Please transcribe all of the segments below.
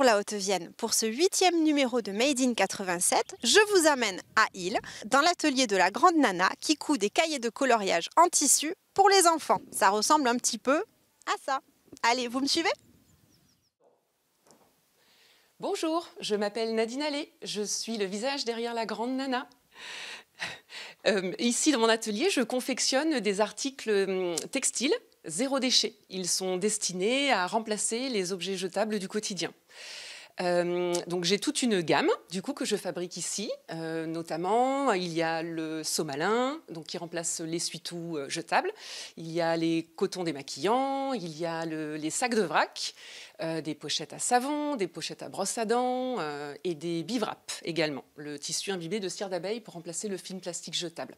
Bonjour la Haute-Vienne. Pour ce 8e numéro de Made in 87, je vous amène à Isle, dans l'atelier de la grande Nana qui coud des cahiers de coloriage en tissu pour les enfants. Ça ressemble un petit peu à ça. Allez, vous me suivez? Bonjour, je m'appelle Nadine Allais, je suis le visage derrière la grande Nana. Ici, dans mon atelier, je confectionne des articles textiles zéro déchet. Ils sont destinés à remplacer les objets jetables du quotidien. Donc j'ai toute une gamme du coup que je fabrique ici, notamment il y a le Somalin donc qui remplace l'essuie-tout jetable, il y a les cotons démaquillants, il y a les sacs de vrac, des pochettes à savon, des pochettes à brosse à dents et des bivraps également, le tissu imbibé de cire d'abeille pour remplacer le film plastique jetable.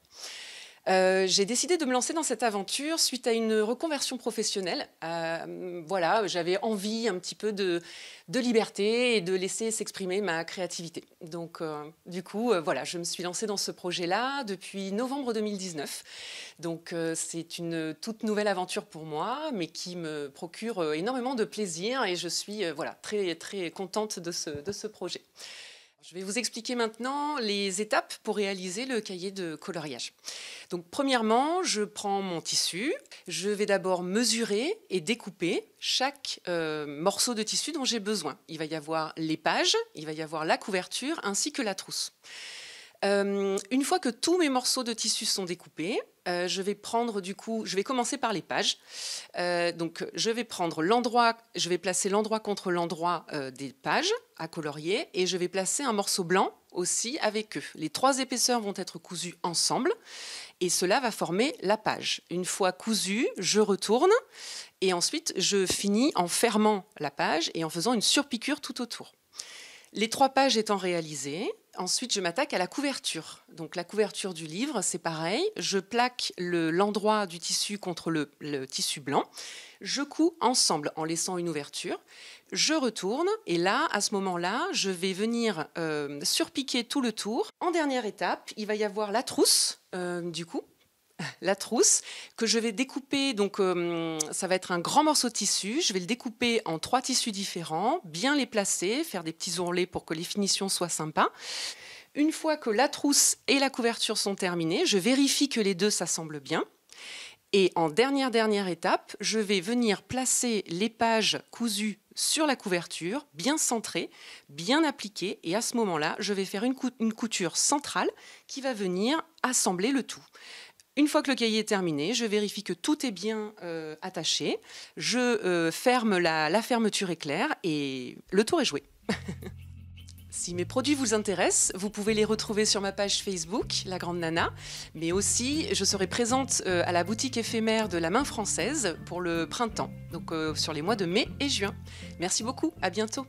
J'ai décidé de me lancer dans cette aventure suite à une reconversion professionnelle. Voilà, j'avais envie un petit peu de liberté et de laisser s'exprimer ma créativité. Donc, du coup, voilà, je me suis lancée dans ce projet-là depuis novembre 2019. Donc, c'est une toute nouvelle aventure pour moi, mais qui me procure énormément de plaisir et je suis voilà, très, très contente de ce projet. Je vais vous expliquer maintenant les étapes pour réaliser le cahier de coloriage. Donc, premièrement, je prends mon tissu. Je vais d'abord mesurer et découper chaque morceau de tissu dont j'ai besoin. Il va y avoir les pages, il va y avoir la couverture ainsi que la trousse. Une fois que tous mes morceaux de tissu sont découpés, je vais commencer par les pages. Donc, je vais placer l'endroit contre l'endroit des pages à colorier et je vais placer un morceau blanc aussi avec eux. Les trois épaisseurs vont être cousues ensemble et cela va former la page. Une fois cousu, je retourne et ensuite je finis en fermant la page et en faisant une surpiqûre tout autour. Les trois pages étant réalisées, ensuite je m'attaque à la couverture. Donc la couverture du livre, c'est pareil. Je plaque l'endroit du tissu contre le tissu blanc. Je couds ensemble en laissant une ouverture. Je retourne et là, à ce moment-là, je vais venir surpiquer tout le tour. En dernière étape, il va y avoir la trousse du coup. La trousse que je vais découper, donc ça va être un grand morceau de tissu, je vais le découper en 3 tissus différents, bien les placer, faire des petits ourlets pour que les finitions soient sympas. Une fois que la trousse et la couverture sont terminées, je vérifie que les deux s'assemblent bien. Et en dernière étape, je vais venir placer les pages cousues sur la couverture, bien centrées, bien appliquées. Et à ce moment-là, je vais faire une couture centrale qui va venir assembler le tout. Une fois que le cahier est terminé, je vérifie que tout est bien attaché. Je ferme la fermeture éclair et le tour est joué. Si mes produits vous intéressent, vous pouvez les retrouver sur ma page Facebook, La Grande Nana, mais aussi je serai présente à la boutique éphémère de la Main Française pour le printemps, donc sur les mois de mai et juin. Merci beaucoup, à bientôt.